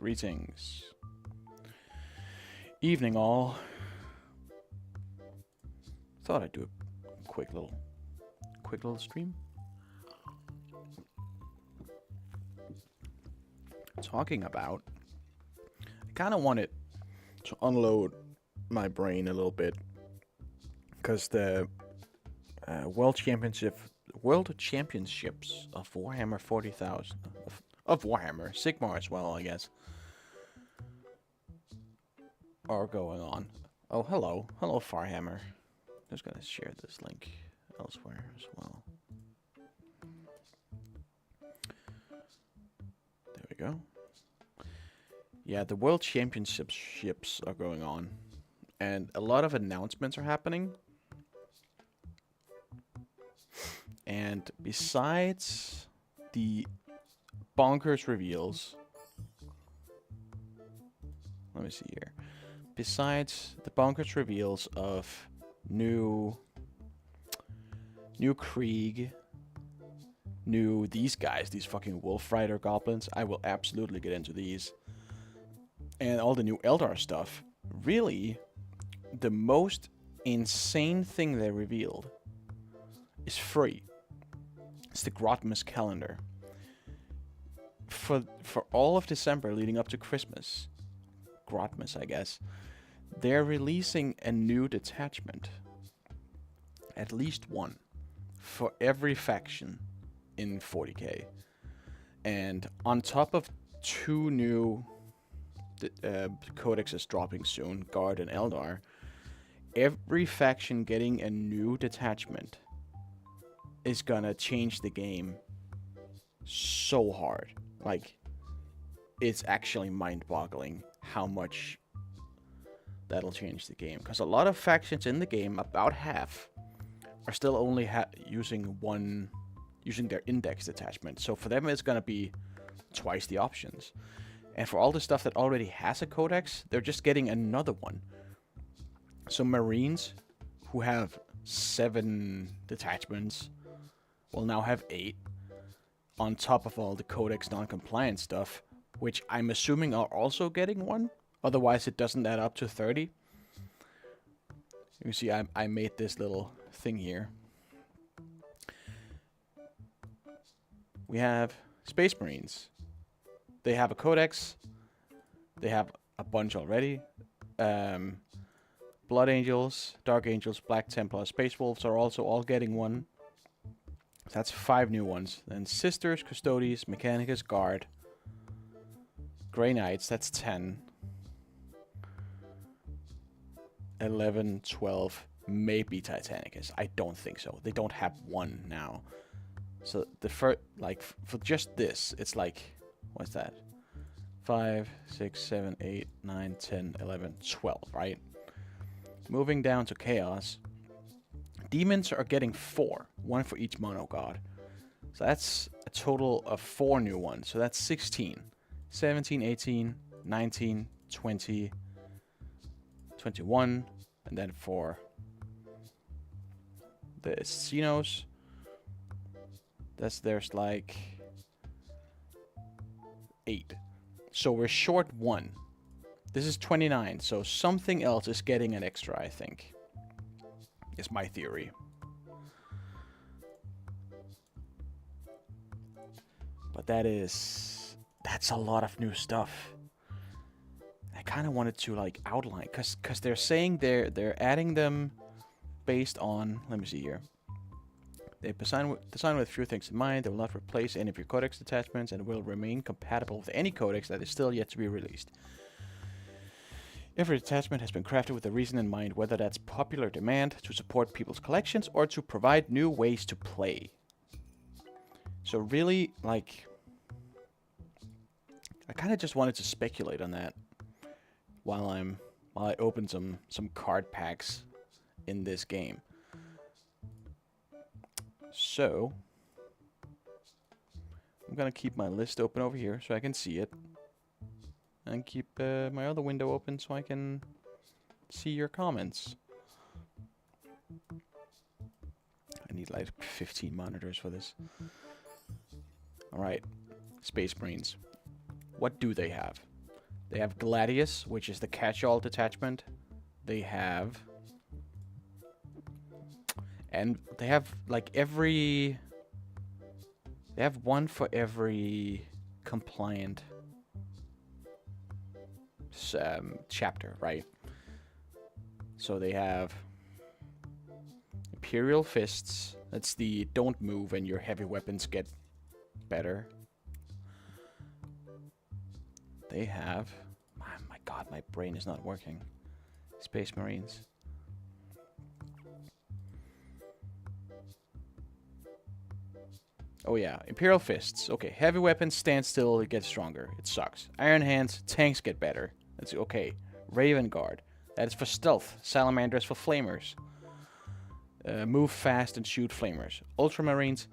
Greetings. Evening all. Thought I'd do a quick little stream. Talking about, I kind of wanted to unload my brain a little bit because the World Championships of Warhammer 40,000 of Warhammer Sigmar as well, I guess, are going on. Oh, hello, Farhammer. Just gonna share this link elsewhere as well. There we go. Yeah, the World Championships are going on, and a lot of announcements are happening. And besides the bonkers reveals, let me see here. Besides the bonkers reveals of new Krieg, new these guys, these fucking Wolf Rider goblins, I will absolutely get into these. And all the new Eldar stuff. Really, the most insane thing they revealed is free. It's the Grotmas calendar. For all of December leading up to Christmas, Grotmas, I guess, they're releasing a new detachment. At least one. For every faction in 40k. And on top of two new codexes dropping soon, Guard and Eldar, every faction getting a new detachment is gonna change the game so hard. Like, it's actually mind-boggling how much that'll change the game. Because a lot of factions in the game, about half, are still only using their index detachment. So for them, it's gonna be twice the options. And for all the stuff that already has a codex, they're just getting another one. So Marines, who have 7 detachments, will now have 8. On top of all the codex non-compliant stuff, which I'm assuming are also getting one. Otherwise, it doesn't add up to 30. You can see I made this little thing here. We have Space Marines. They have a codex. They have a bunch already. Blood Angels, Dark Angels, Black Templars, Space Wolves are also all getting one. That's 5 new ones. Then Sisters, Custodes, Mechanicus, Guard. Grey Knights, that's 10. 11, 12, maybe Titanicus. I don't think so. They don't have one now. So the first, like, for just this, it's like, what's that? 5, 6, 7, 8, 9, 10, 11, 12, right? Moving down to Chaos. Demons are getting 4. 1 for each mono god. So that's a total of 4 new ones. So that's 16. 17, 18, 19, 20, 21. And then for the Xenos, there's like 8. So we're short 1. This is 29, so something else is getting an extra, I think. Is my theory. But that's a lot of new stuff. I kind of wanted to like outline, cause they're saying they're adding them based on, let me see here. They design with few things in mind. They will not replace any of your codex attachments and will remain compatible with any codex that is still yet to be released. Every attachment has been crafted with a reason in mind, whether that's popular demand, to support people's collections, or to provide new ways to play. So really, like, I kind of just wanted to speculate on that while I open some card packs in this game. So I'm gonna keep my list open over here so I can see it. And keep my other window open so I can see your comments. I need like 15 monitors for this. Alright, Space Marines. What do they have? They have Gladius, which is the catch-all detachment. They have... And they have, like, every... They have one for every compliant chapter, right? So they have Imperial Fists. That's the don't move and your heavy weapons get better. They have... Oh my god, my brain is not working. Space Marines. Oh yeah, Imperial Fists. Okay, heavy weapons stand still, it gets stronger. It sucks. Iron Hands, tanks get better. That's okay. Raven Guard. That is for stealth. Salamanders for flamers. Move fast and shoot flamers. Ultramarines,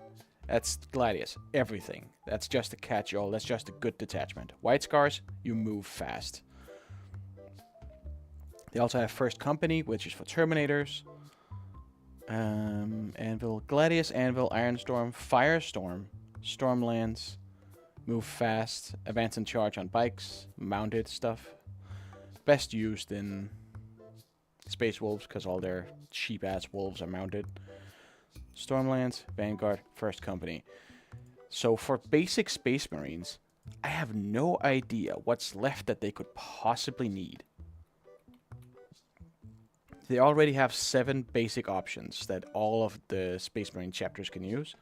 that's Gladius. Everything. That's just a catch-all. That's just a good detachment. White Scars, you move fast. They also have First Company, which is for Terminators. Anvil, Gladius, Anvil, Ironstorm, Firestorm, Stormlands, move fast, advance and charge on bikes, mounted stuff. Best used in Space Wolves because all their cheap-ass wolves are mounted. Stormlands, Vanguard, First Company. So for basic Space Marines, I have no idea what's left that they could possibly need. They already have 7 basic options that all of the Space Marine chapters can use.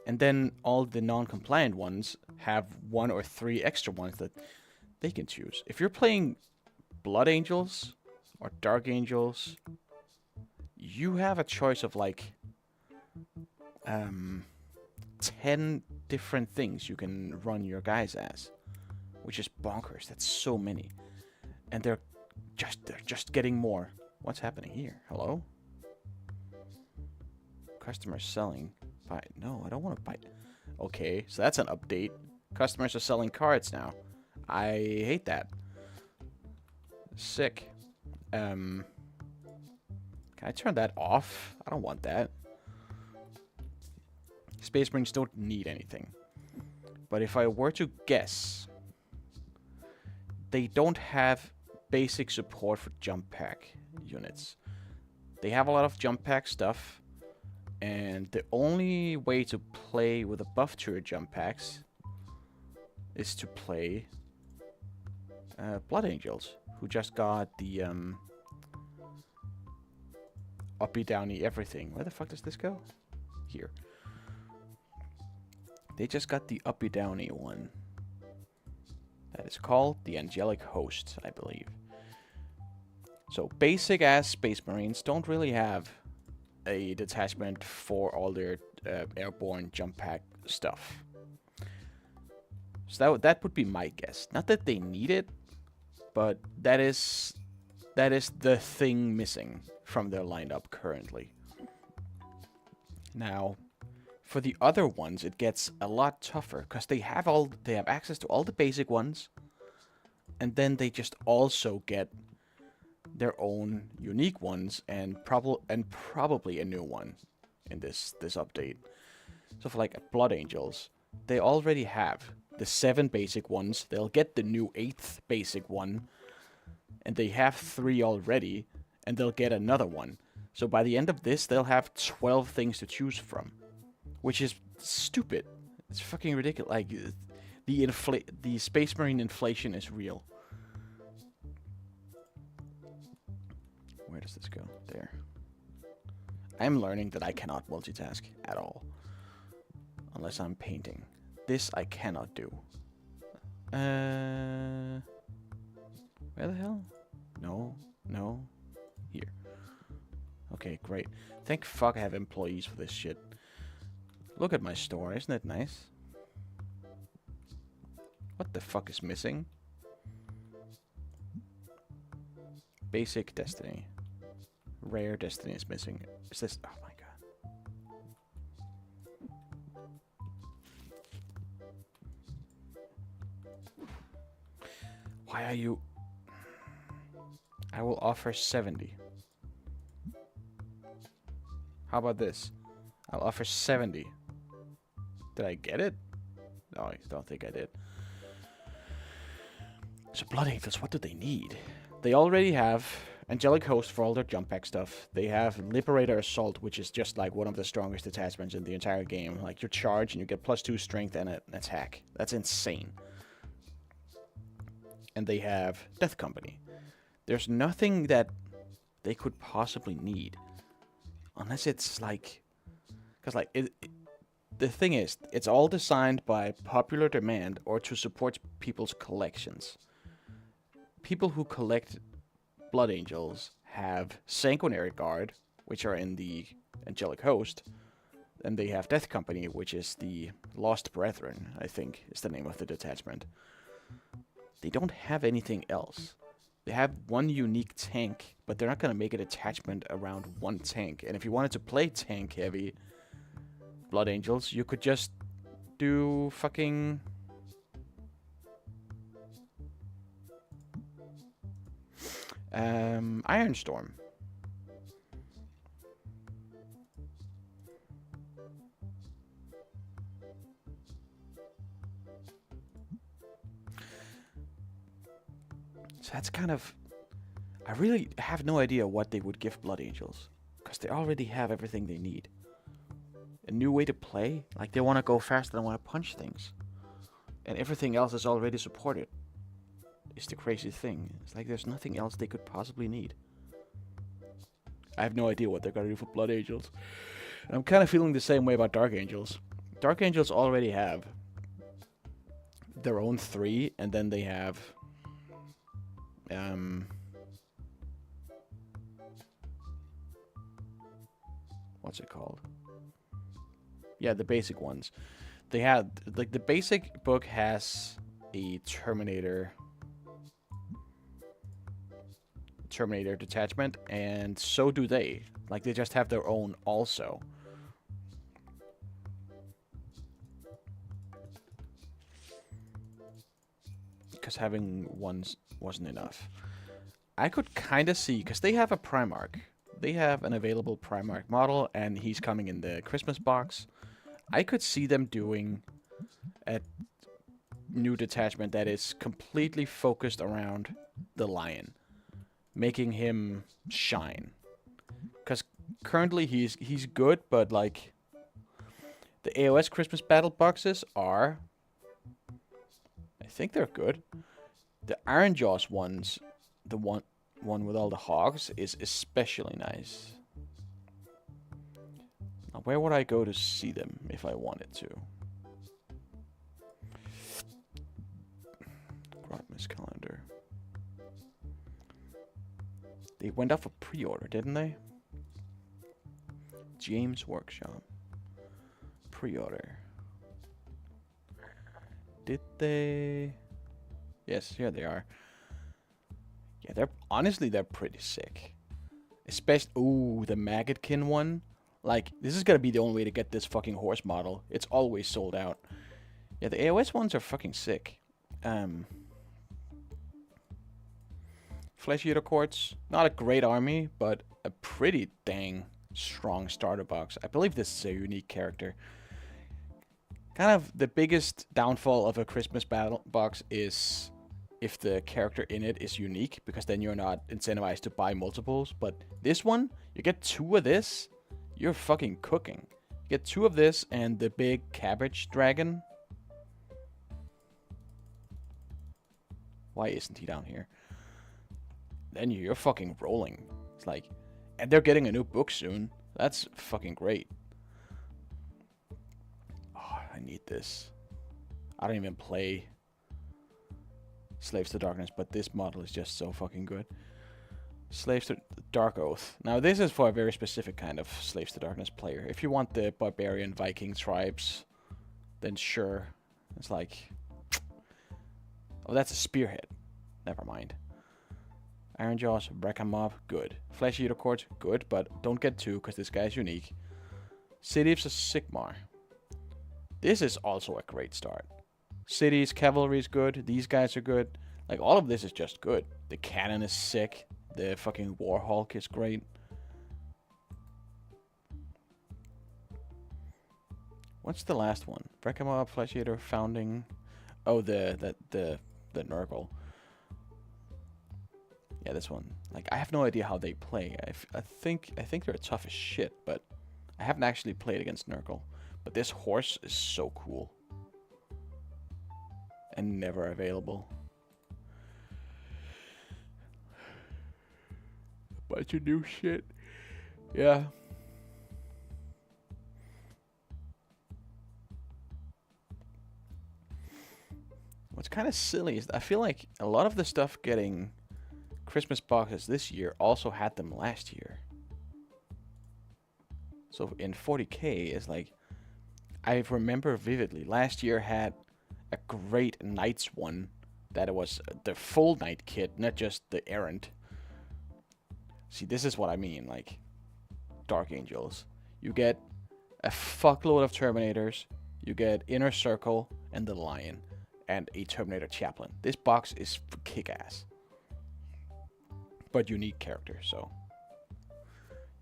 And then all the non-compliant ones have 1 or 3 extra ones that they can choose. If you're playing Blood Angels or Dark Angels, you have a choice of like 10 different things you can run your guys as, which is bonkers. That's so many. And they're just getting more. What's happening here? Hello? Customers selling. Buy. No, I don't want to buy. Okay, so that's an update. Customers are selling cards now. I hate that. Sick. Can I turn that off? I don't want that. Space Marines don't need anything. But if I were to guess, they don't have basic support for jump pack units. They have a lot of jump pack stuff, and the only way to play with a buff to your jump packs is to play Blood Angels, who just got the uppy downy everything. Where the fuck does this go? Here. They just got the uppy downy one. That is called the Angelic Host, I believe. So basic ass Space Marines don't really have a detachment for all their airborne jump pack stuff. So that would be my guess. Not that they need it, but that is the thing missing from their lineup currently. Now, for the other ones, it gets a lot tougher because they have access to all the basic ones, and then they just also get their own unique ones and probably a new one in this update. So for like Blood Angels, they already have the 7 basic ones. They'll get the new 8th basic one, and they have 3 already, and they'll get another one. So by the end of this, they'll have 12 things to choose from, which is stupid. It's fucking ridiculous. Like the Space Marine inflation is real. Where does this go? There. I'm learning that I cannot multitask at all. Unless I'm painting. This I cannot do. Where the hell? No. No. Here. Okay, great. Thank fuck I have employees for this shit. Look at my store. Isn't it nice? What the fuck is missing? Basic Destiny. Rare Destiny is missing. Is this... Oh my god. Why are you... I will offer 70. How about this? I'll offer 70. Did I get it? No, I don't think I did. So Blood Angels, what do they need? They already have Angelic Host for all their jump pack stuff. They have Liberator Assault, which is just like one of the strongest detachments in the entire game. Like you charge and you get +2 strength and an attack. That's insane. And they have Death Company. There's nothing that they could possibly need. Unless it's like... Because like, the thing is, it's all designed by popular demand or to support people's collections. People who collect Blood Angels have Sanguinary Guard, which are in the Angelic Host, and they have Death Company, which is the Lost Brethren, I think is the name of the detachment. They don't have anything else. They have one unique tank, but they're not going to make a detachment around one tank. And if you wanted to play tank heavy Blood Angels, you could just do fucking... Iron Storm. So that's kind of... I really have no idea what they would give Blood Angels. Because they already have everything they need. A new way to play? Like, they want to go fast and they want to punch things. And everything else is already supported. It's the crazy thing. It's like there's nothing else they could possibly need. I have no idea what they're going to do for Blood Angels. And I'm kind of feeling the same way about Dark Angels. Dark Angels already have their own 3, and then they have... what's it called? Yeah, the basic ones. They had... Like, the basic book has a Terminator detachment, and so do they. Like, they just have their own also. Because having ones wasn't enough. I could kind of see, because they have a Primarch. They have an available Primarch model, and he's coming in the Christmas box. I could see them doing a new detachment that is completely focused around the Lion. Making him shine. Because currently he's good, but like... The AOS Christmas Battle boxes are... I think they're good. The Iron Jaws ones, the one with all the hogs, is especially nice. Now, where would I go to see them if I wanted to? Grotmus calendar. They went up for pre-order, didn't they? James Workshop. Pre-order. Did they? Yes, here they are. Yeah, they're pretty sick. Especially, ooh, the Maggotkin one. Like, this is gonna be the only way to get this fucking horse model. It's always sold out. Yeah, the AOS ones are fucking sick. Flesh Eater Courts, not a great army, but a pretty dang strong starter box. I believe this is a unique character. Kind of the biggest downfall of a Christmas battle box is if the character in it is unique, because then you're not incentivized to buy multiples. But this one, you get 2 of this, you're fucking cooking. You get 2 of this and the big cabbage dragon. Why isn't he down here? Then you're fucking rolling. It's like, and they're getting a new book soon. That's fucking great. Oh, I need this. I don't even play Slaves to Darkness, but this model is just so fucking good. Slaves to Dark Oath. Now, this is for a very specific kind of Slaves to Darkness player. If you want the barbarian Viking tribes, then sure. It's like... Oh, that's a spearhead. Never mind. Iron Jaws, Brecca Mob, good. Flesh Eater Court, good, but don't get 2, because this guy's unique. Cities of Sigmar. This is also a great start. Cities, Cavalry is good, these guys are good. Like, all of this is just good. The cannon is sick. The fucking Warhawk is great. What's the last one? Brecca Mob, Flesh Eater, Founding... Oh, the Nurgle. Yeah, this one. Like, I have no idea how they play. I think they're tough as shit, but I haven't actually played against Nurgle. But this horse is so cool. And never available. A bunch of new shit. Yeah. What's kind of silly is I feel like a lot of the stuff getting Christmas boxes this year also had them last year. So in 40K is like, I remember vividly, last year had a great Knights one that it was the full Knight kit, not just the errant. See, this is what I mean, like Dark Angels. You get a fuckload of Terminators, you get Inner Circle and the Lion, and a Terminator Chaplain. This box is kick-ass. But unique character, so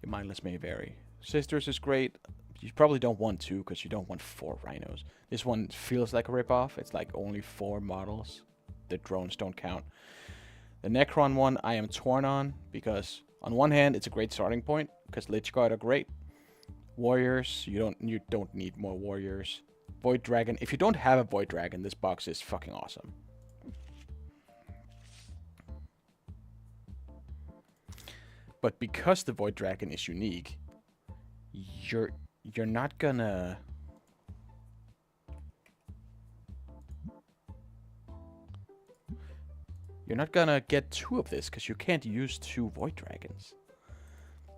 your mindless may vary. Sisters is great. You probably don't want 2 because you don't want 4 rhinos. This one feels like a ripoff. It's like only 4 models. The drones don't count. The Necron one I am torn on because on one hand it's a great starting point because Lich Guard are great. Warriors, you don't need more warriors. Void Dragon, if you don't have a Void Dragon, this box is fucking awesome. But because the Void Dragon is unique, you're not gonna get 2 of this because you can't use 2 Void Dragons.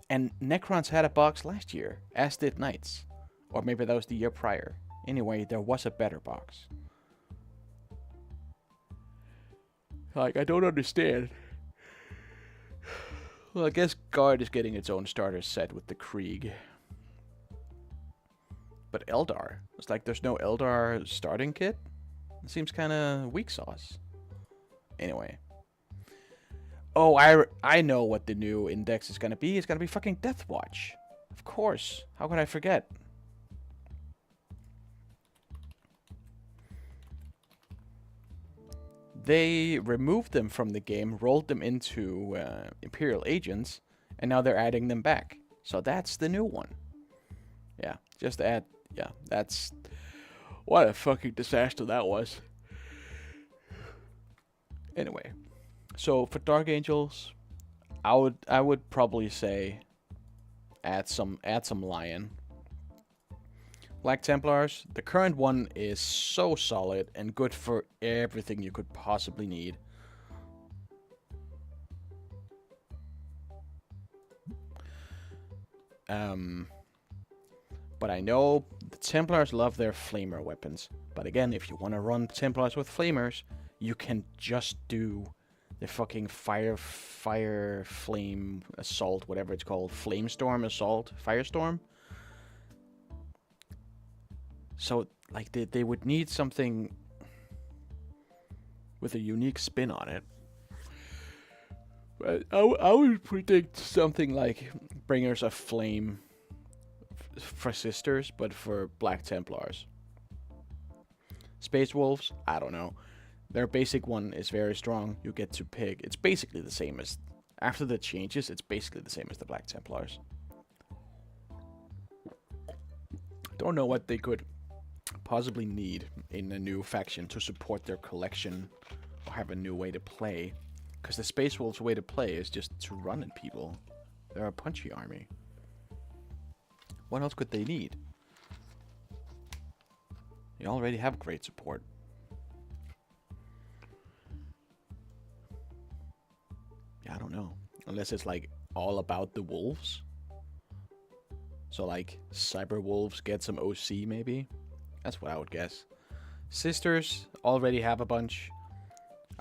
And Necrons had a box last year, as did Knights. Or maybe that was the year prior. Anyway, there was a better box. Like, I don't understand. Well, I guess Guard is getting its own starter set with the Krieg. But Eldar, it's like there's no Eldar starting kit? It seems kind of weak sauce. Anyway. Oh, I know what the new index is going to be. It's going to be fucking Death Watch. Of course. How could I forget? They removed them from the game, rolled them into Imperial Agents, and now they're adding them back. So that's the new one. Yeah, just add... Yeah, that's... What a fucking disaster that was. Anyway. So for Dark Angels, I would probably say add some Lion. Black Templars, the current one is so solid and good for everything you could possibly need. But I know the Templars love their flamer weapons. But again, if you want to run Templars with flamers, you can just do the fucking fire flame assault, whatever it's called, flamestorm assault, firestorm. So like they would need something with a unique spin on it. But I would predict something like Bringers of Flame for Sisters, but for Black Templars. Space Wolves, I don't know. Their basic one is very strong. You get to pick. It's basically the same as... After the changes, it's basically the same as the Black Templars. Don't know what they could possibly need in a new faction to support their collection or have a new way to play. Because the Space Wolves' way to play is just to run at people. They're a punchy army. What else could they need? They already have great support. Yeah, I don't know. Unless it's like all about the wolves. So like Cyber Wolves get some OC maybe. That's what I would guess. Sisters already have a bunch.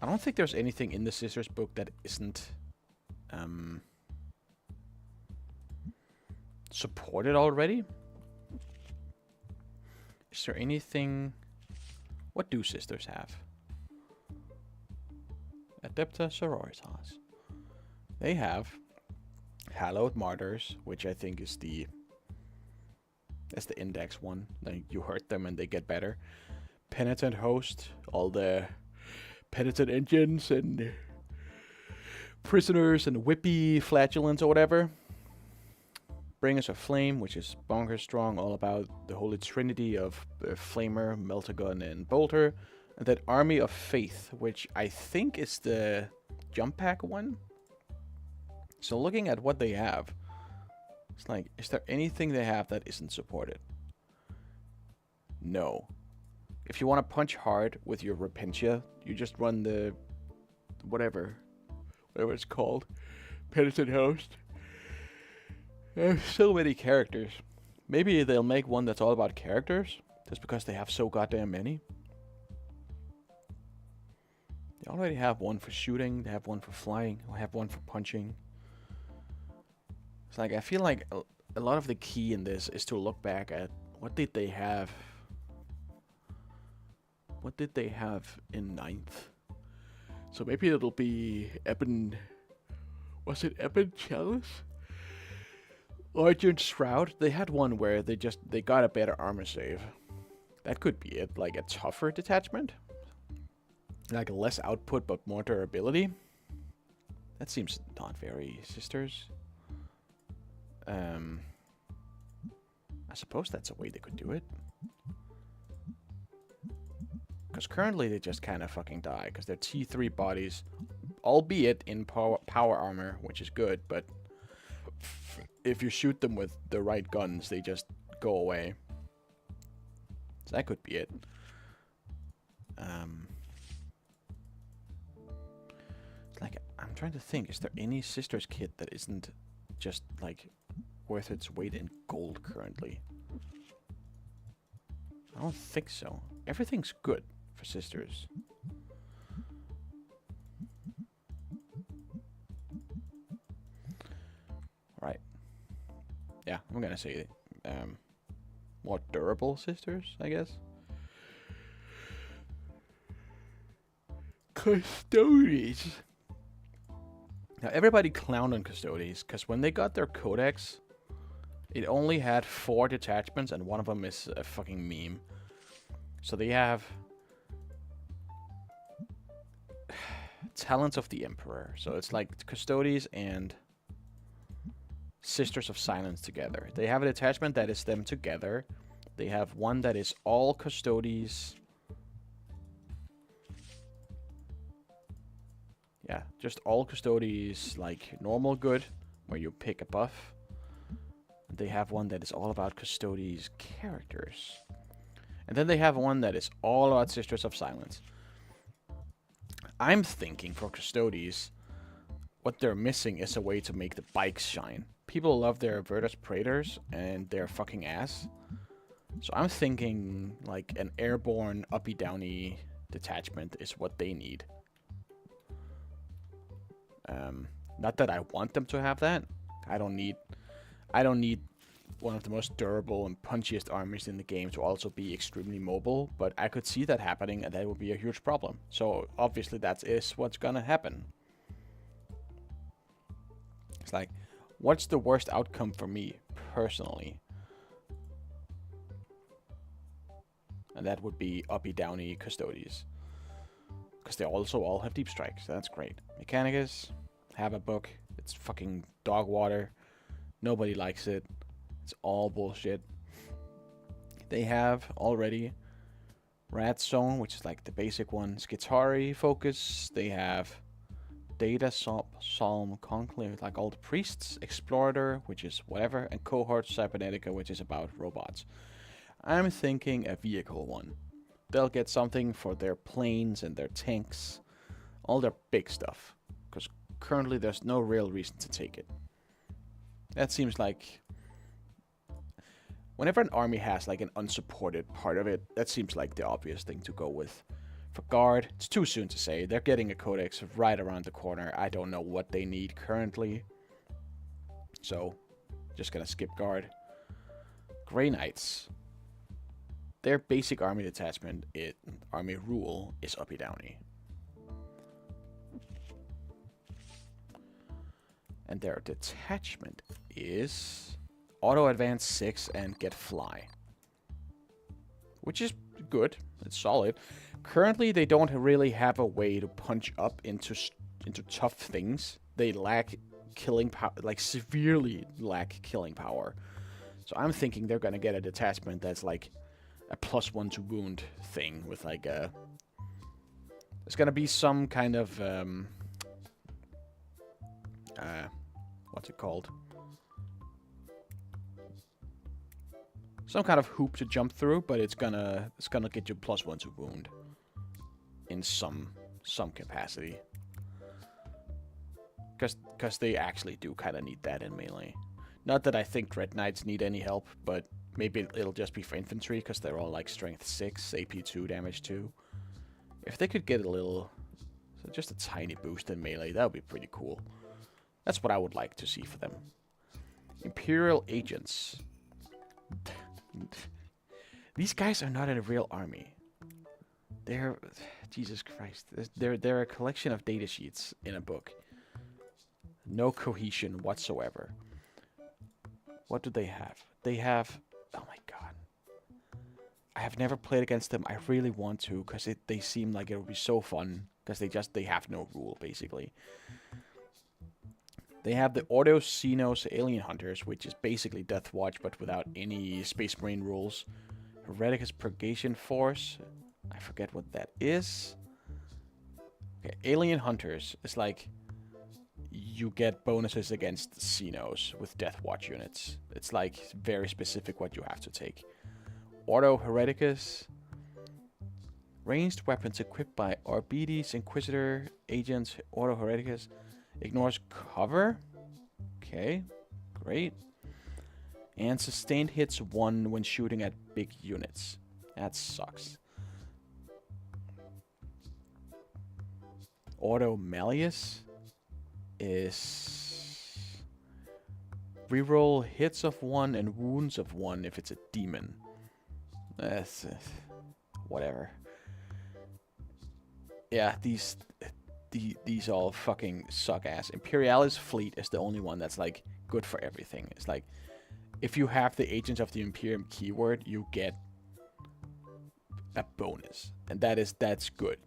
I don't think there's anything in the Sisters book that isn't supported already. Is there anything... What do Sisters have? Adepta Sororitas. They have Hallowed Martyrs, which I think is that's the index one. Like you hurt them and they get better. Penitent Host, all the Penitent engines and Prisoners and Whippy, Flatulence or whatever. Bringers of Flame, which is bonkers strong, all about the holy trinity of Flamer, Meltagun, and Bolter. And then Army of Faith, which I think is the jump pack one. So looking at what they have, it's like, is there anything they have that isn't supported? No. If you want to punch hard with your Repentia, you just run the whatever it's called, Penitent Host. There's so many characters. Maybe they'll make one that's all about characters, just because they have so goddamn many. They already have one for shooting, they have one for flying, they have one for punching. It's like, I feel like a lot of the key in this is to look back at what did they have. What did they have in 9th? So maybe it'll be Eben... Was it Eben Chalice? Origin Shroud? They had one where they got a better armor save. That could be it. Like a tougher detachment? Like less output but more durability? That seems not very sisters. I suppose that's a way they could do it. Because currently they just kind of fucking die. Because they're T3 bodies. Albeit in power armor, which is good. But if you shoot them with the right guns, they just go away. So that could be it. It's like, I'm trying to think. Is there any Sisters kit that isn't just like worth its weight in gold currently? I don't think so. Everything's good for Sisters. Right. Yeah, I'm gonna say more durable Sisters, I guess. Custodes. Now everybody clowned on Custodes because when they got their codex, it only had 4 detachments and one of them is a fucking meme. So they have Talents of the Emperor. So it's like Custodes and Sisters of Silence together. They have a detachment that is them together. They have one that is all Custodes. Yeah, just all Custodes, like normal good, where you pick a buff. They have one that is all about Custodes characters. And then they have one that is all about Sisters of Silence. I'm thinking for Custodes, what they're missing is a way to make the bikes shine. People love their Virtus Praetors and their fucking ass. So I'm thinking like an airborne uppy downy detachment is what they need. Not that I want them to have that. I don't need one of the most durable and punchiest armies in the game to also be extremely mobile, but I could see that happening and that would be a huge problem. So obviously that is what's gonna happen. It's like, what's the worst outcome for me personally? And that would be uppy downy Custodes. Because they also all have deep strikes, so that's great. Mechanicus, have a book. It's fucking dog water. Nobody likes it. It's all bullshit. They have already Rat Zone, which is like the basic one. Skitari Focus. They have Data Psalm Conclave, like all the priests. Explorator, which is whatever. And Cohort Cybernetica, which is about robots. I'm thinking a vehicle one. They'll get something for their planes and their tanks. All their big stuff. Because currently there's no real reason to take it. That seems like... Whenever an army has like an unsupported part of it, that seems like the obvious thing to go with. For Guard, it's too soon to say. They're getting a codex right around the corner. I don't know what they need currently. So, just gonna skip Guard. Grey Knights. Their basic army detachment, army rule, is uppy downy. And their detachment is auto advance 6 and get fly. Which is good. It's solid. Currently, they don't really have a way to punch up into into tough things, they lack killing power, like severely lack killing power. So I'm thinking they're gonna get a detachment that's like a +1 to wound thing with like a. There's gonna be some kind of what's it called? Some kind of hoop to jump through, but it's gonna get you +1 to wound in some capacity. Because they actually do kind of need that in melee. Not that I think Dread Knights need any help, but maybe it'll just be for infantry, because they're all like strength 6, AP 2, damage 2. If they could get a little, so just a tiny boost in melee, that would be pretty cool. That's what I would like to see for them. Imperial Agents. These guys are not in a real army. They're, Jesus Christ, they're a collection of data sheets in a book. No cohesion whatsoever. What do they have? They have... Oh my god. I have never played against them. I really want to, because they seem like it would be so fun. Because they have no rule, basically. They have the Auto Xenos Alien Hunters, which is basically Death Watch, but without any Space Marine rules. Hereticus Purgation Force. I forget what that is. Okay, Alien Hunters is like... You get bonuses against Xenos with Death Watch units. It's like very specific what you have to take. Auto Hereticus. Ranged weapons equipped by Arbites, Inquisitor, Agents, Auto Hereticus. Ignores cover. Okay, great. And sustained hits 1 when shooting at big units. That sucks. Auto Malleus is reroll hits of 1 and wounds of 1 if it's a demon. That's whatever. Yeah, these all fucking suck ass. Imperialis Fleet is the only one that's like good for everything. It's like if you have the Agents of the Imperium keyword, you get a bonus, and that's good.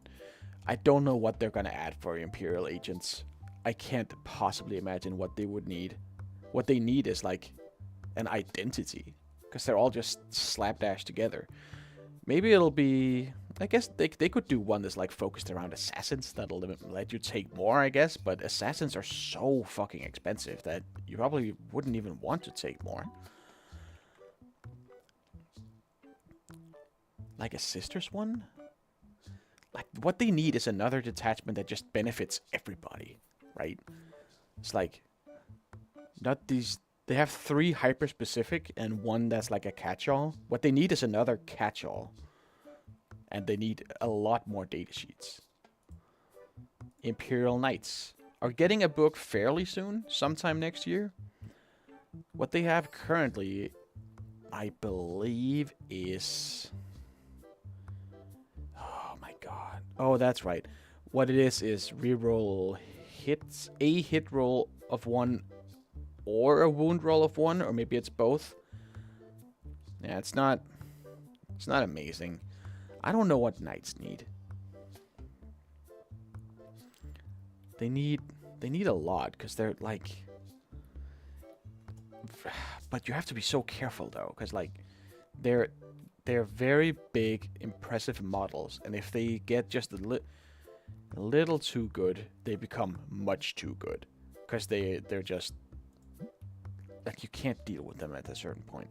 I don't know what they're gonna add for Imperial Agents. I can't possibly imagine what they would need. What they need is like an identity, because they're all just slapdash together. Maybe it'll be... I guess they could do one that's like focused around assassins that'll let you take more, I guess. But assassins are so fucking expensive that you probably wouldn't even want to take more. Like a sisters one? Like what they need is another detachment that just benefits everybody, right? It's like not these. They have 3 hyper specific and 1 that's like a catch-all. What they need is another catch-all. And they need a lot more data sheets. Imperial Knights are getting a book fairly soon, sometime next year. What they have currently, I believe, is... Oh my god. Oh, that's right. What it is reroll hits, a hit roll of 1 or a wound roll of 1, or maybe it's both. Yeah, it's not amazing. I don't know what knights need. They need a lot, because they're like... But you have to be so careful though, because like they're very big, impressive models, and if they get just a little too good, they become much too good, because they're just like you can't deal with them at a certain point.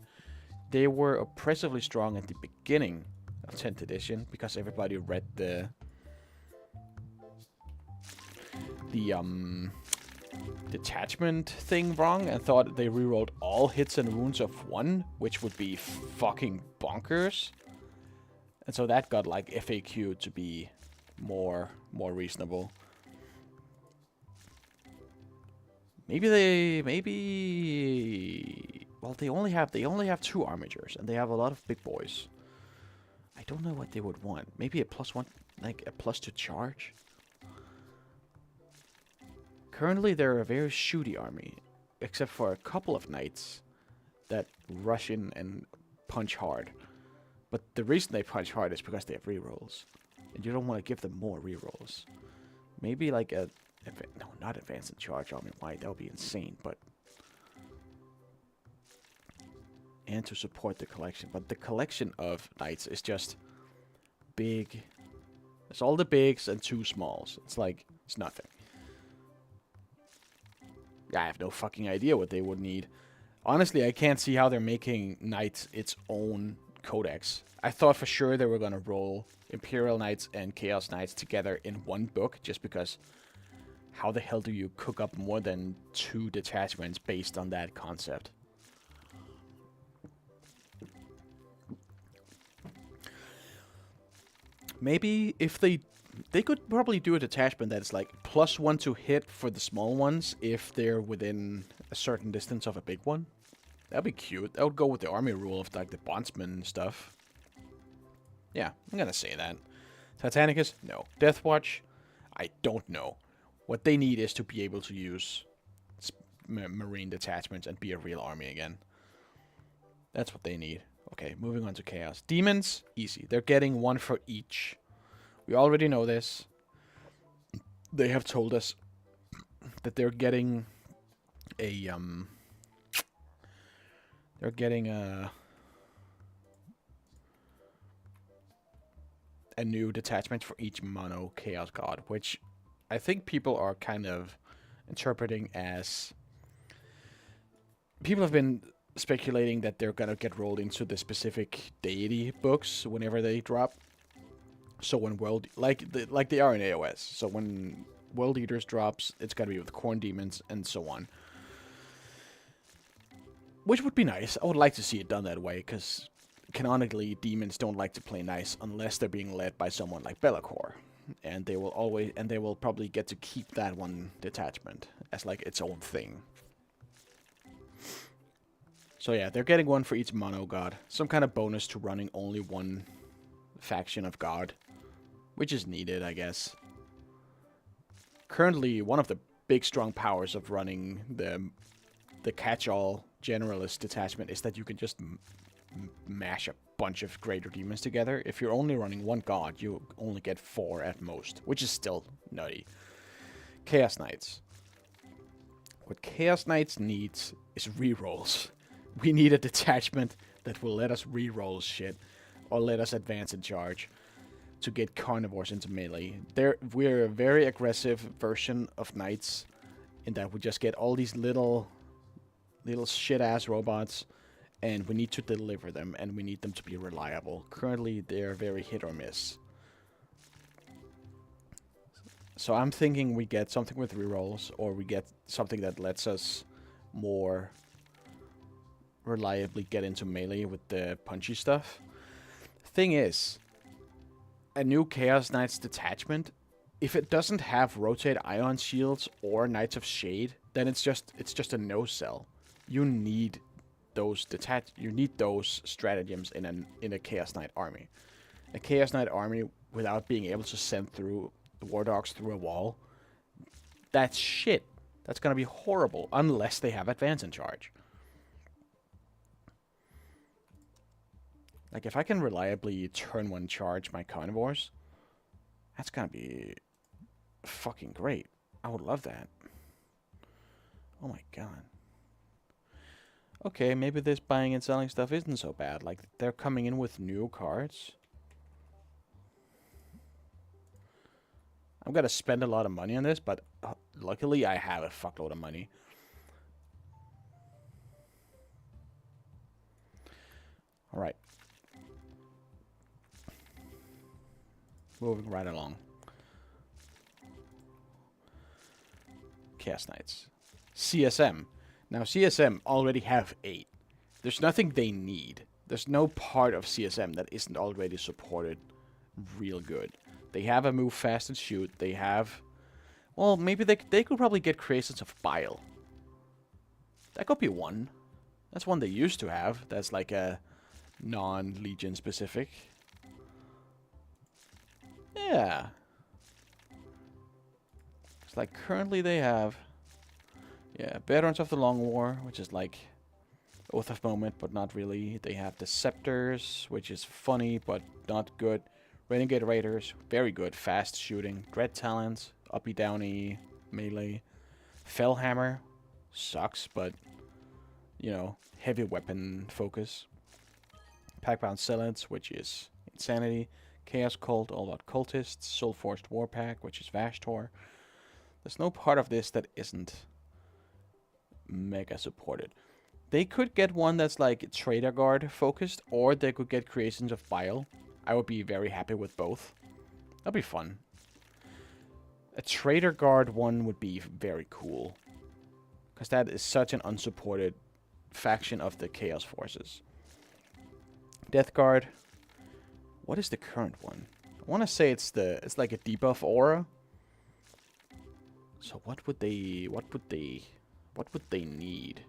They were oppressively strong at the beginning of 10th edition because everybody read the detachment thing wrong and thought they rerolled all hits and wounds of 1, which would be fucking bonkers. And so that got like FAQ to be more reasonable. Well, they only have 2 armigers and they have a lot of big boys. I don't know what they would want. Maybe a +1, like a +2 charge. Currently, they're a very shooty army, except for a couple of knights that rush in and punch hard. But the reason they punch hard is because they have rerolls, and you don't want to give them more rerolls. Maybe like a No, not advanced in charge. I mean, why? That would be insane. But and to support the collection. But the collection of knights is just big. It's all the bigs and 2 smalls. It's like, it's nothing. I have no fucking idea what they would need. Honestly, I can't see how they're making Knights its own codex. I thought for sure they were going to roll Imperial Knights and Chaos Knights together in one book, just because how the hell do you cook up more than 2 detachments based on that concept? Maybe if they could probably do a detachment that's like +1 to hit for the small ones if they're within a certain distance of a big one. That'd be cute. That would go with the army rule of like the bondsman and stuff. Yeah, I'm gonna say that. Titanicus? No. Deathwatch? I don't know. What they need is to be able to use marine detachments and be a real army again. That's what they need. Okay, moving on to Chaos. Demons? Easy. They're getting 1 for each. We already know this. They have told us that they're getting a new detachment for each mono Chaos God, which I think people are kind of interpreting as... People have been speculating that they're gonna get rolled into the specific deity books whenever they drop. So when world like they are in AOS. So when World Eaters drops, it's gonna be with Corn Demons and so on. Which would be nice. I would like to see it done that way, because canonically, demons don't like to play nice unless they're being led by someone like Be'lakor. And they will probably get to keep that one detachment as like its own thing. So yeah, they're getting 1 for each mono god. Some kind of bonus to running only 1 faction of god, which is needed, I guess. Currently, one of the big strong powers of running the catch-all generalist detachment is that you can just mash a bunch of greater demons together. If you're only running 1 god, you only get 4 at most, which is still nutty. Chaos Knights. What Chaos Knights needs is rerolls. We need a detachment that will let us reroll shit, or let us advance in charge to get carnivores into melee. We're a very aggressive version of Knights, in that we just get all these little shit-ass robots, and we need to deliver them, and we need them to be reliable. Currently, they're very hit or miss. So I'm thinking we get something with rerolls, or we get something that lets us more reliably get into melee with the punchy stuff. Thing is, a new Chaos Knights detachment, if it doesn't have rotate ion shields or Knights of Shade, then it's just a no-sell. You need those stratagems in a Chaos Knight army. A Chaos Knight army without being able to send through the War Dogs through a wall, that's shit. That's gonna be horrible unless they have advance in charge. Like, if I can reliably turn 1 charge my carnivores, that's gonna be fucking great. I would love that. Oh my god. Okay, maybe this buying and selling stuff isn't so bad. Like, they're coming in with new cards. I'm gonna spend a lot of money on this, but luckily I have a fuckload of money. Alright. Moving right along. Chaos Knights. CSM. Now, CSM already have 8. There's nothing they need. There's no part of CSM that isn't already supported real good. They have a move fast and shoot. They have... Well, maybe they could probably get Creations of Bile. That could be 1. That's one they used to have. That's like a non-Legion specific. Yeah. It's like currently they have... Yeah, Veterans of the Long War, which is like Oath of Moment, but not really. They have the Scepters, which is funny, but not good. Renegade Raiders, very good, fast shooting. Dread Talents, uppy downy, melee. Fellhammer sucks, but you know, heavy weapon focus. Packbound Zealots, which is insanity. Chaos Cult, all about cultists. Soulforged Warpack, which is Vashtor. There's no part of this that isn't mega supported. They could get one that's like Trader Guard focused, or they could get Creations of Bile. I would be very happy with both. That'd be fun. A Trader Guard one would be very cool, because that is such an unsupported faction of the Chaos Forces. Death Guard. What is the current one? I want to say it's like a debuff aura. So what would they need?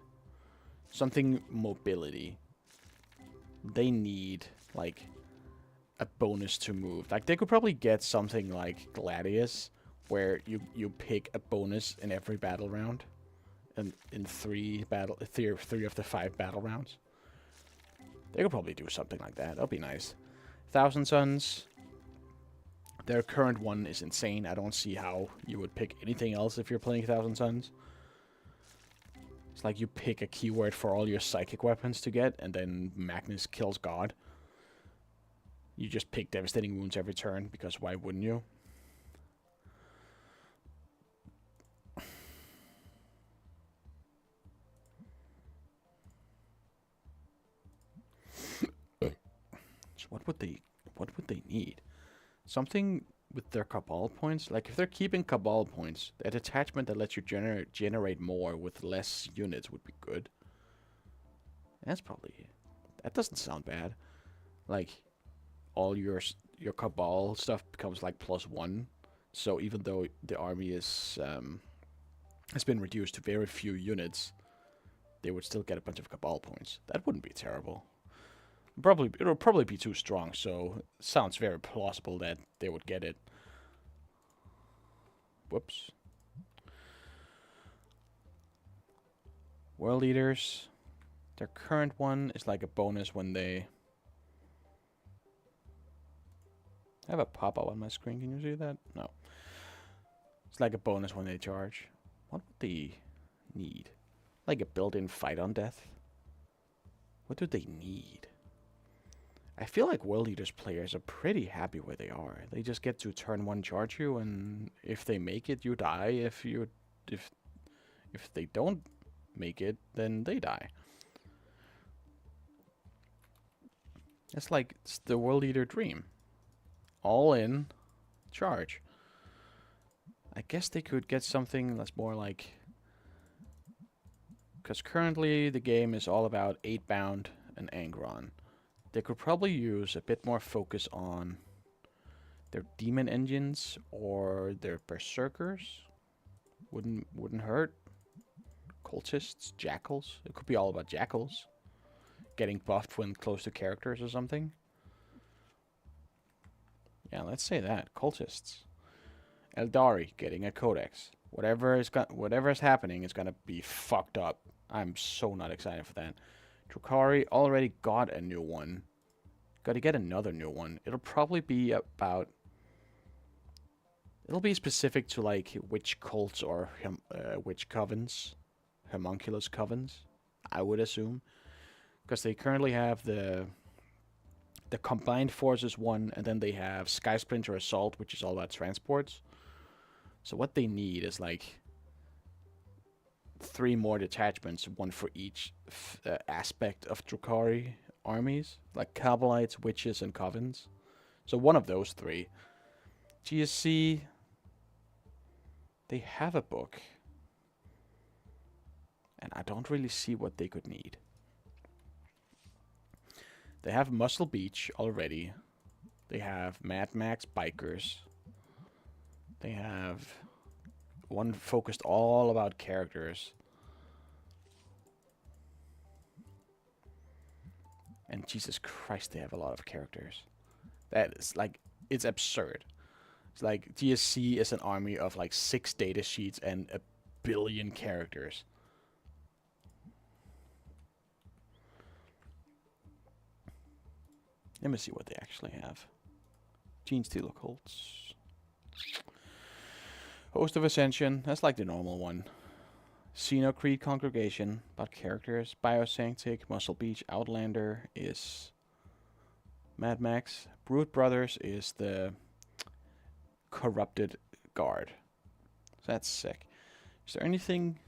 Something mobility. They need like a bonus to move. Like they could probably get something like Gladius, where you pick a bonus in every battle round, and in three of the 5 battle rounds. They could probably do something like that. That'll be nice. Thousand Suns. Their current one is insane. I don't see how you would pick anything else if you're playing Thousand Suns. It's like you pick a keyword for all your psychic weapons to get, and then Magnus kills God. You just pick Devastating Wounds every turn, because why wouldn't you? So what would they need? Something with their Cabal points. Like if they're keeping Cabal points, a detachment that lets you generate more with less units would be good. That doesn't sound bad. Like all your Cabal stuff becomes like +1. So even though the army is has been reduced to very few units, they would still get a bunch of Cabal points. That wouldn't be terrible. It'll probably be too strong, so it sounds very plausible that they would get it. Whoops. World Leaders. Their current one is like a bonus when they... I have a pop-up on my screen, can you see that? No. It's like a bonus when they charge. What would they need? Like a built-in fight on death? What do they need? I feel like World Leaders players are pretty happy where they are. They just get to turn 1 charge you, and if they make it, you die. If they don't make it, then they die. It's the World Leader dream. All in, charge. I guess they could get something that's more like... Because currently the game is all about 8-bound and Angron. They could probably use a bit more focus on their demon engines or their berserkers. Wouldn't hurt. Cultists, jackals. It could be all about jackals. Getting buffed when close to characters or something. Yeah, let's say that. Cultists. Eldari getting a codex. Whatever is happening is gonna be fucked up. I'm so not excited for that. Drukhari already got a new one. Gotta get another new one. It'll probably be about... It'll be specific to like which cults or which covens. Homunculus covens, I would assume. Because they currently have the Combined Forces one, and then they have Sky Splinter Assault, which is all about transports. So what they need is like 3 more detachments, 1 for each aspect of Drukhari armies, like Cabalites, Witches, and Covens. So one of those 3. GSC, they have a book, and I don't really see what they could need. They have Muscle Beach already. They have Mad Max Bikers. They have one focused all about characters. And Jesus Christ, they have a lot of characters. That is like, it's absurd. It's like GSC is an army of like 6 data sheets and 1 billion characters. Let me see what they actually have. Gene Stealer Cults. Host of Ascension, that's like the normal one. Xeno Creed Congregation, about characters. Biosanctic, Muscle Beach, Outlander is Mad Max. Brood Brothers is the corrupted guard. So that's sick. Is there anything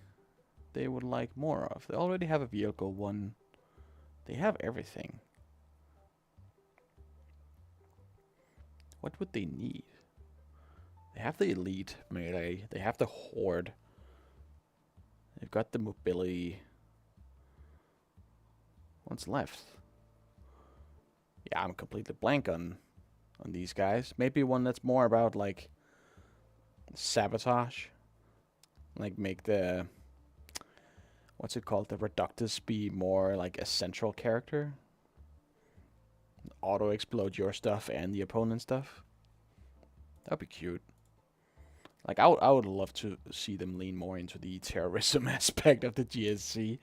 they would like more of? They already have a vehicle one. They have everything. What would they need? They have the elite melee. They have the horde. They've got the mobility. What's left? Yeah, I'm completely blank on these guys. Maybe one that's more about like sabotage. Like make the what's it called? The Reductus be more like a central character. Auto explode your stuff and the opponent's stuff. That'd be cute. Like I would love to see them lean more into the terrorism aspect of the GSC.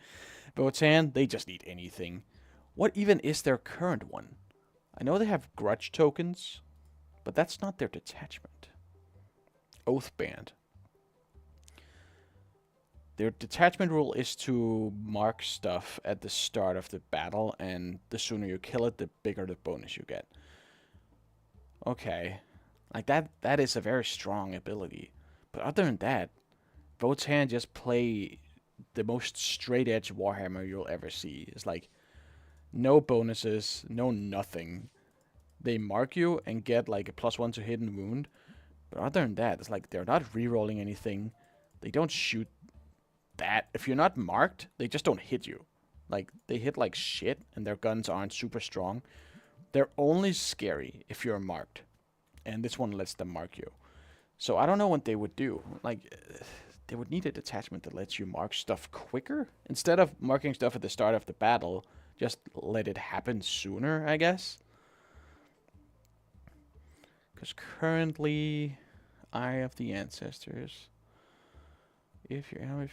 But Wotan, they just need anything. What even is their current one? I know they have grudge tokens, but that's not their detachment. Oathband. Their detachment rule is to mark stuff at the start of the battle, and the sooner you kill it, the bigger the bonus you get. Okay. Like, that is a very strong ability. But other than that, Votan just play the most straight-edge Warhammer you'll ever see. It's like, no bonuses, no nothing. They mark you and get, like, a +1 to hit and wound. But other than that, it's like, they're not re-rolling anything. They don't shoot that. If you're not marked, they just don't hit you. Like, they hit like shit, and their guns aren't super strong. They're only scary if you're marked. And this one lets them mark you. So I don't know what they would do. Like, they would need a detachment that lets you mark stuff quicker. Instead of marking stuff at the start of the battle, just let it happen sooner, I guess. Because currently, Eye of the Ancestors. If your enemy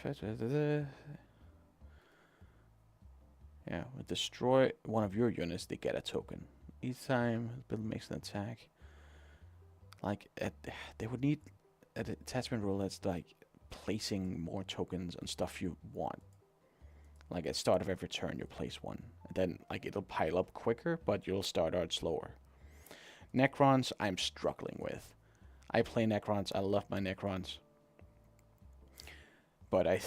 yeah, with destroy one of your units, they get a token. Each time the build makes an attack. Like, they would need an attachment rule that's like placing more tokens on stuff you want. Like at start of every turn, you place one. And then like it'll pile up quicker, but you'll start out slower. Necrons, I'm struggling with. I play Necrons. I love my Necrons. But I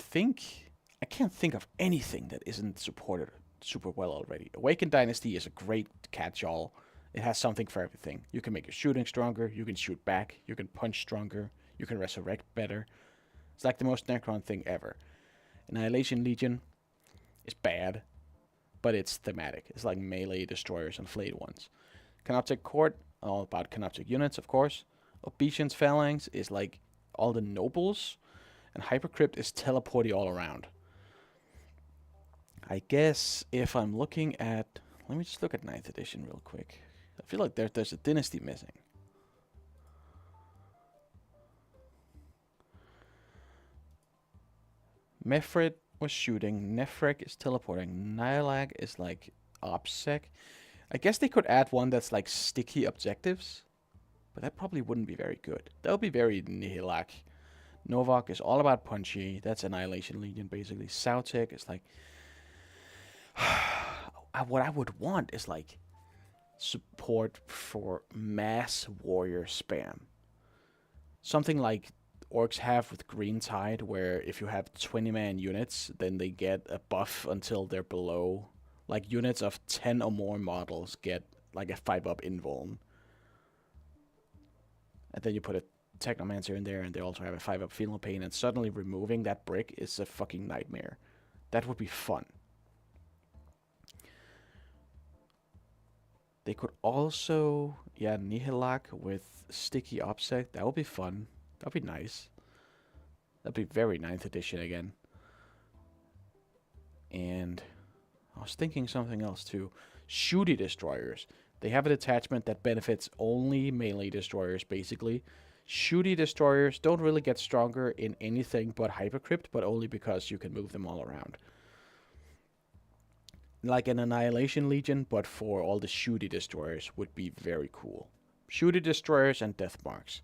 can't think of anything that isn't supported super well already. Awakened Dynasty is a great catch-all. It has something for everything. You can make your shooting stronger, you can shoot back, you can punch stronger, you can resurrect better. It's like the most Necron thing ever. Annihilation Legion is bad, but it's thematic. It's like melee destroyers and flayed ones. Canoptic Court, all about Canoptic units, of course. Obeisance Phalanx is like all the nobles. And Hypercrypt is teleporty all around. I guess if I'm looking at... Let me just look at 9th edition real quick. I feel like there's a dynasty missing. Mefrit was shooting. Nefrek is teleporting. Nihilak is like OPSEC. I guess they could add one that's like sticky objectives. But that probably wouldn't be very good. That would be very Nihilak. Novak is all about punchy. That's Annihilation Legion, basically. Sautek is like... what I would want is like support for mass warrior spam. Something like orcs have with Green Tide, where if you have 20-man units, then they get a buff until they're below. Like units of 10 or more models get like a 5-up invuln. And then you put a Technomancer in there, and they also have a 5-up Feel Pain, and suddenly removing that brick is a fucking nightmare. That would be fun. They could also, yeah, Nihilak with Sticky Obsec. That would be fun. That would be nice. That'd be very 9th edition again. And I was thinking something else too. Shooty Destroyers. They have a detachment that benefits only melee destroyers, basically. Shooty destroyers don't really get stronger in anything but Hypercrypt, but only because you can move them all around. Like an Annihilation Legion, but for all the shooty destroyers would be very cool. Shooty destroyers and death marks.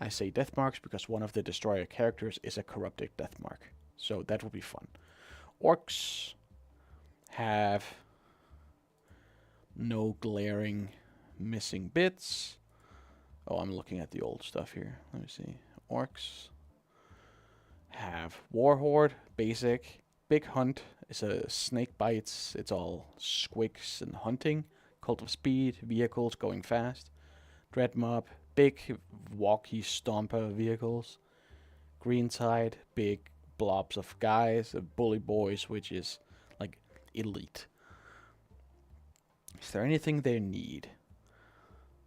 I say death marks because one of the destroyer characters is a corrupted death mark. So that will be fun. Orcs have no glaring missing bits. Oh, I'm looking at the old stuff here. Let me see. Orcs have Warhorde, basic. Big Hunt is a snake bites. It's all squigs and hunting. Cult of Speed, vehicles going fast. Dread Mob, big walkie stomper vehicles. Green Tide, big blobs of guys. Bully Boys, which is like elite. Is there anything they need?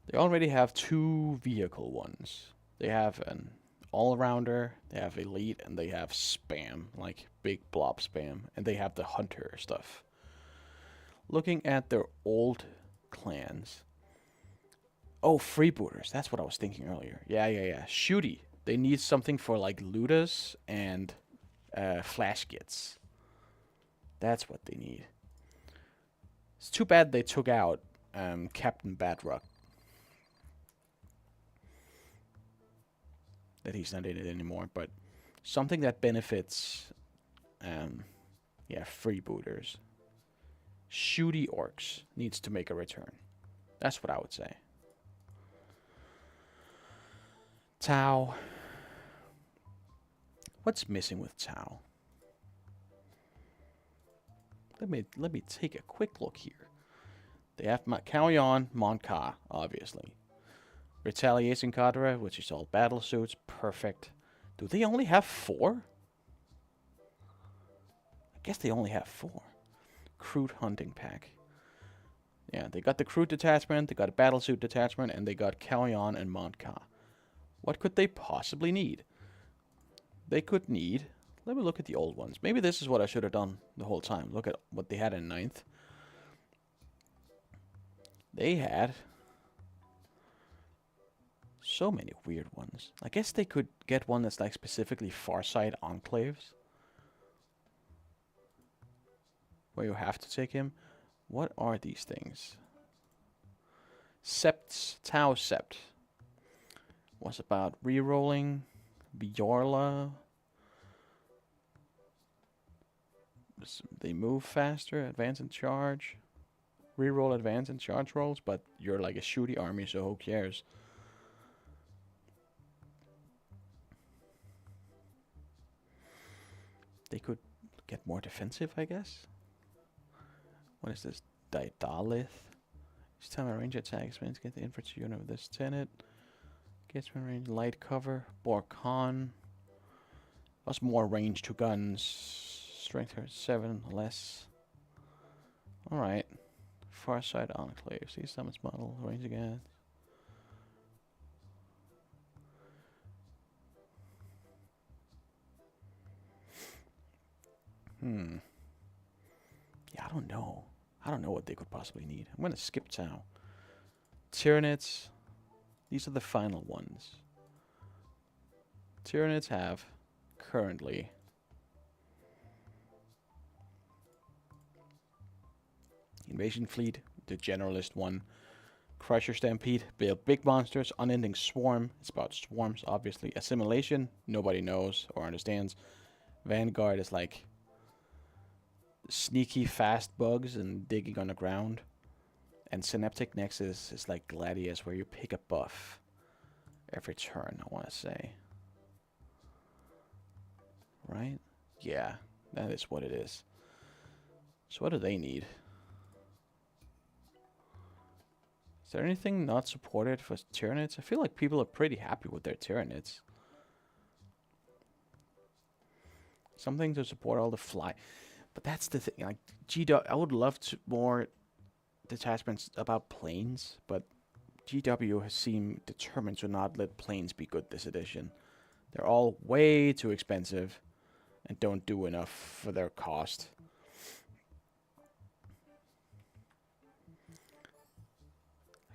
They already have 2 vehicle ones. They have an all-rounder, they have elite, and they have spam, like big blob spam. And they have the hunter stuff. Looking at their old clans. Oh, freebooters. That's what I was thinking earlier. Yeah. Shooty. They need something for like looters and flash kits. That's what they need. It's too bad they took out Captain Badrock. That he's not in it anymore, but something that benefits, freebooters. Shooty orcs needs to make a return. That's what I would say. Tau. What's missing with Tau? Let me take a quick look here. They have Kauyon, Monka, obviously. Retaliation Cadre, which is all battle suits, perfect. Do they only have 4? I guess they only have 4. Crude hunting pack. Yeah, they got the crude detachment, they got a battle suit detachment, and they got Kauyon and Monka. What could they possibly need? They could need... Let me look at the old ones. Maybe this is what I should have done the whole time. Look at what they had in 9th. They had so many weird ones. I guess they could get one that's like specifically Farsight Enclaves. Where you have to take him. What are these things? Septs. Tau Sept. Was about rerolling. Bjorla. They move faster, advance and charge. Reroll advance and charge rolls, but you're like a shooty army, so who cares? They could get more defensive, I guess. What is this? Daedalith. Each time a range attack expands, get the infantry unit with this tenet. Gets my range light cover. Borkhan. Plus more range to guns. Strength 7 less. Alright. Farsight Enclave. See summons model. Range again. Yeah, I don't know. I don't know what they could possibly need. I'm gonna skip Tau. Tyranids. These are the final ones. Tyranids have currently Invasion Fleet, the generalist one. Crusher Stampede, build big monsters. Unending Swarm, it's about swarms, obviously. Assimilation, nobody knows or understands. Vanguard is like sneaky fast bugs and digging on the ground. And Synaptic Nexus is like Gladius, where you pick a buff every turn, I want to say. Right? Yeah, that is what it is. So what do they need? Is there anything not supported for Tyranids? I feel like people are pretty happy with their Tyranids. Something to support all the fly. But that's the thing. Like GW, I would love more detachments about planes, but GW has seemed determined to not let planes be good this edition. They're all way too expensive and don't do enough for their cost.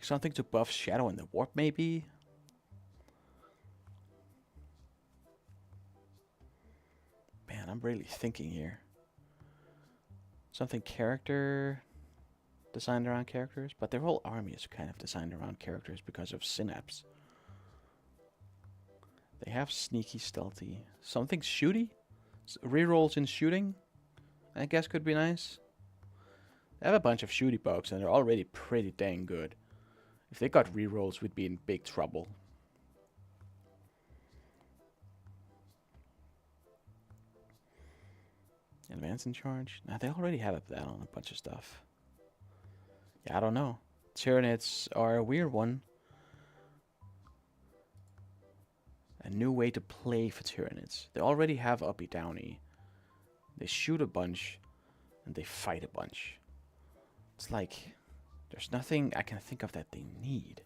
Something to buff Shadow in the Warp, maybe? Man, I'm really thinking here. Something character designed around characters, but their whole army is kind of designed around characters because of Synapse. They have sneaky, stealthy. Something shooty? Rerolls in shooting? I guess could be nice. They have a bunch of shooty bugs and they're already pretty dang good. If they got rerolls, we'd be in big trouble. Advance in charge? Nah, they already have that on a bunch of stuff. Yeah, I don't know. Tyranids are a weird one. A new way to play for Tyranids. They already have uppy downy. They shoot a bunch and they fight a bunch. It's like there's nothing I can think of that they need.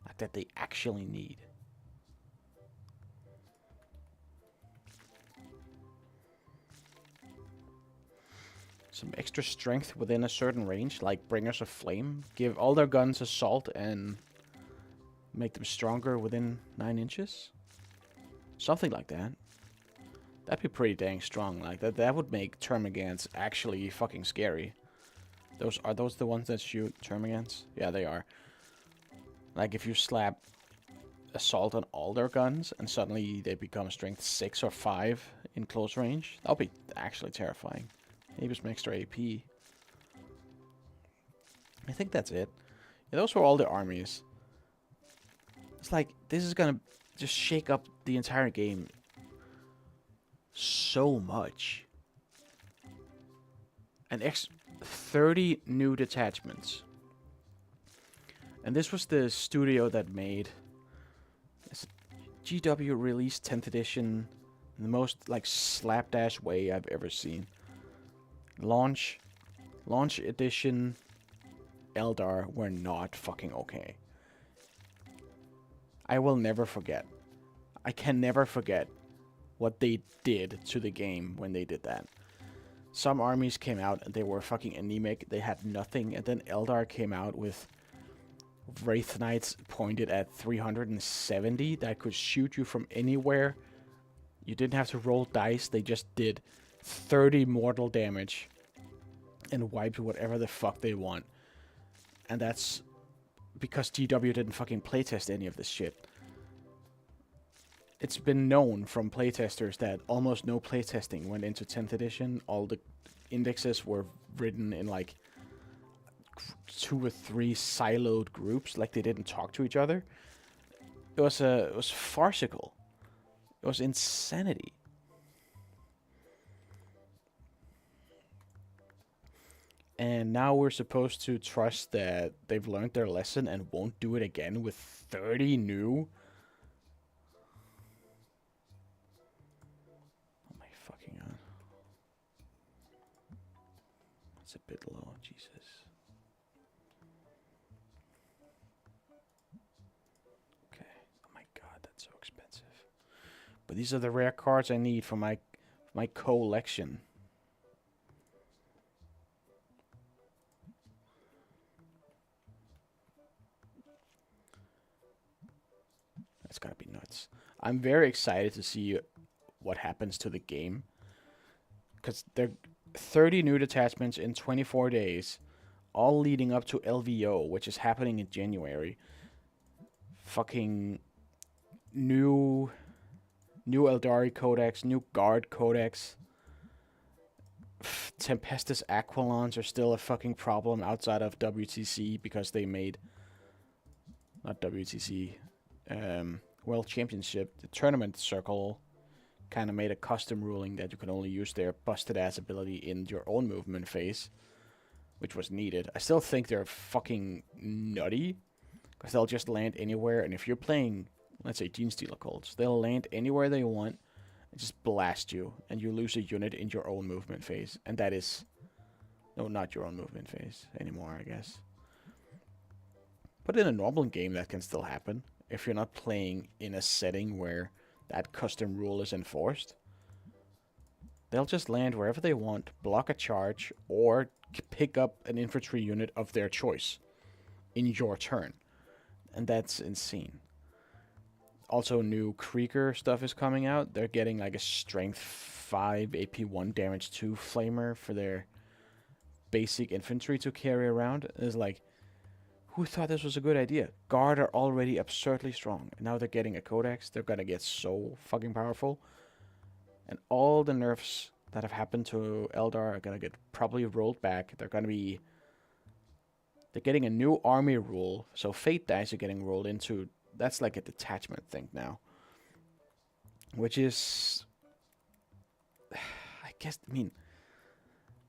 Like that they actually need. Some extra strength within a certain range, like Bringers of Flame. Give all their guns assault and make them stronger within 9 inches. Something like that. That'd be pretty dang strong. Like that would make Termagants actually fucking scary. Are those the ones that shoot Termagants? Yeah, they are. Like if you slap assault on all their guns and suddenly they become strength 6 or 5 in close range, that'll be actually terrifying. Maybe some extra AP. I think that's it. Yeah, those were all the armies. It's like, this is gonna just shake up the entire game so much. And 30 new detachments. And this was the studio that made GW released 10th edition in the most like slapdash way I've ever seen. Launch edition Eldar were not fucking okay. I will never forget. I can never forget what they did to the game when they did that. Some armies came out and they were fucking anemic. They had nothing. And then Eldar came out with Wraith Knights pointed at 370 that could shoot you from anywhere. You didn't have to roll dice. They just did 30 mortal damage and wiped whatever the fuck they want. And that's because GW didn't fucking playtest any of this shit. It's been known from playtesters that almost no playtesting went into 10th edition. All the indexes were written in like 2 or 3 siloed groups, like they didn't talk to each other. It was farcical. It was insanity. And now we're supposed to trust that they've learned their lesson and won't do it again with 30 new. Oh my fucking god. That's a bit low, Jesus. Okay. Oh my god, that's so expensive. But these are the rare cards I need for my collection. That's gotta be nuts. I'm very excited to see what happens to the game. Because there are 30 new detachments in 24 days, all leading up to LVO, which is happening in January. Fucking new Eldari Codex, new Guard Codex. Tempestus Aquilons are still a fucking problem outside of WTC because they made... Not WTC... World Championship, the tournament circle kind of made a custom ruling that you can only use their busted ass ability in your own movement phase, which was needed. I still think they're fucking nutty, because they'll just land anywhere, and if you're playing, let's say, Genestealer Cults, they'll land anywhere they want and just blast you, and you lose a unit in your own movement phase, and that is... No, not your own movement phase anymore, I guess. But in a normal game, that can still happen. If you're not playing in a setting where that custom rule is enforced, they'll just land wherever they want, block a charge, or pick up an infantry unit of their choice in your turn. And that's insane. Also, new Krieger stuff is coming out. They're getting like a strength 5, AP 1, damage 2 flamer for their basic infantry to carry around. It's like, Who thought this was a good idea? Guard are already absurdly strong, and now they're getting a codex. They're gonna get so fucking powerful. And all the nerfs that have happened to Eldar are gonna get probably rolled back. They're getting a new army rule. So Fate dice are getting rolled into. That's like a detachment thing now. Which is, I guess, I mean,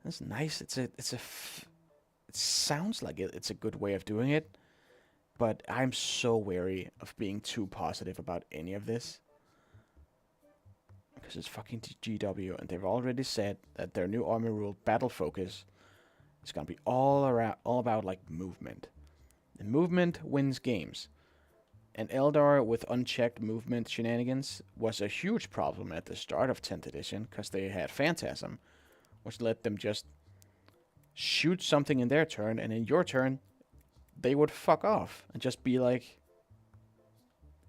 that's nice. It sounds like it's a good way of doing it, but I'm so wary of being too positive about any of this because it's fucking GW, and they've already said that their new army rule, battle focus, is gonna be all about like movement. And movement wins games. And Eldar with unchecked movement shenanigans was a huge problem at the start of 10th edition because they had Phantasm, which let them just shoot something in their turn, and in your turn, they would fuck off and just be like,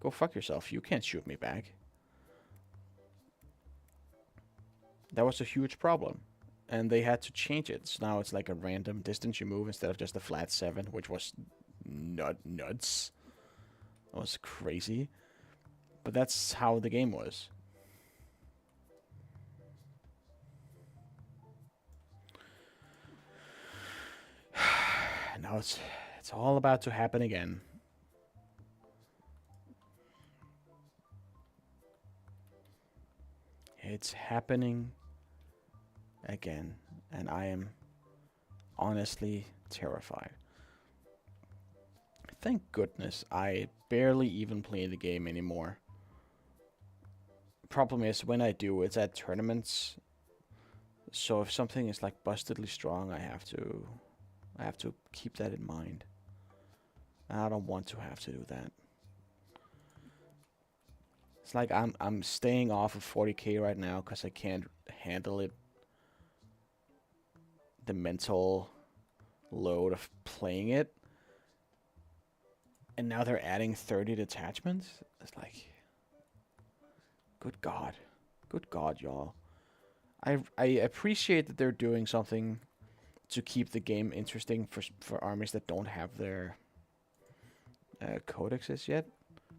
go fuck yourself, you can't shoot me back. That was a huge problem, and they had to change it. So now it's like a random distance you move instead of just a flat 7, which was nuts. That was crazy. But that's how the game was. Now it's all about to happen again. It's happening again, and I am honestly terrified. Thank goodness I barely even play the game anymore. Problem is, when I do, it's at tournaments. So if something is like bustedly strong, I have to keep that in mind. And I don't want to have to do that. It's like I'm staying off of 40K right now because I can't handle it. The mental load of playing it. And now they're adding 30 detachments? It's like, good God. Good God, y'all. I appreciate that they're doing something to keep the game interesting for armies that don't have their codexes yet.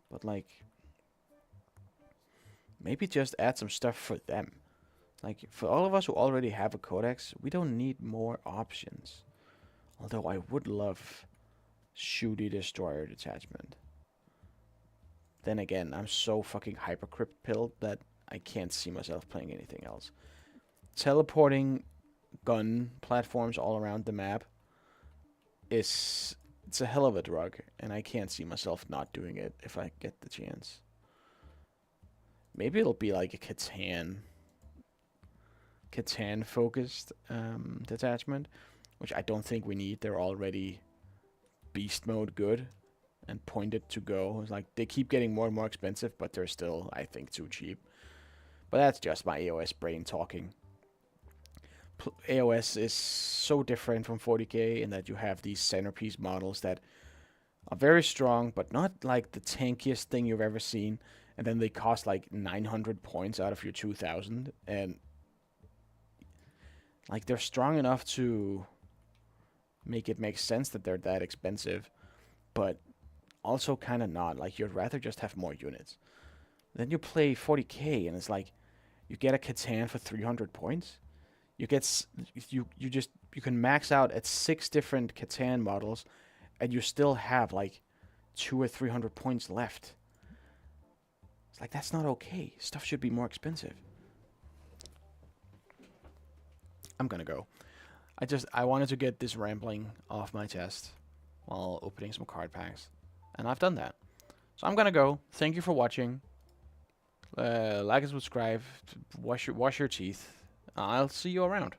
But, like, maybe just add some stuff for them. Like, for all of us who already have a codex, we don't need more options. Although I would love Shooty Destroyer detachment. Then again, I'm so fucking hypercrypt pilled that I can't see myself playing anything else. Teleporting gun platforms all around the map it's a hell of a drug, and I can't see myself not doing it if I get the chance. Maybe it'll be like a Catan focused detachment, which I don't think we need. They're already beast mode good and pointed to go. It's like they keep getting more and more expensive, but they're still, I think, too cheap. But that's just my AOS brain talking. AOS is so different from 40K in that you have these centerpiece models that are very strong, but not like the tankiest thing you've ever seen. And then they cost like 900 points out of your 2,000. And like they're strong enough to make it make sense that they're that expensive, but also kind of not. Like you'd rather just have more units. Then you play 40K and it's like you get a Catan for 300 points. You get you can max out at 6 different Catan models, and you still have like 200 or 300 points left. It's like that's not okay. Stuff should be more expensive. I'm gonna go. I wanted to get this rambling off my chest while opening some card packs, and I've done that. So I'm gonna go. Thank you for watching. Like and subscribe. Wash your teeth. I'll see you around.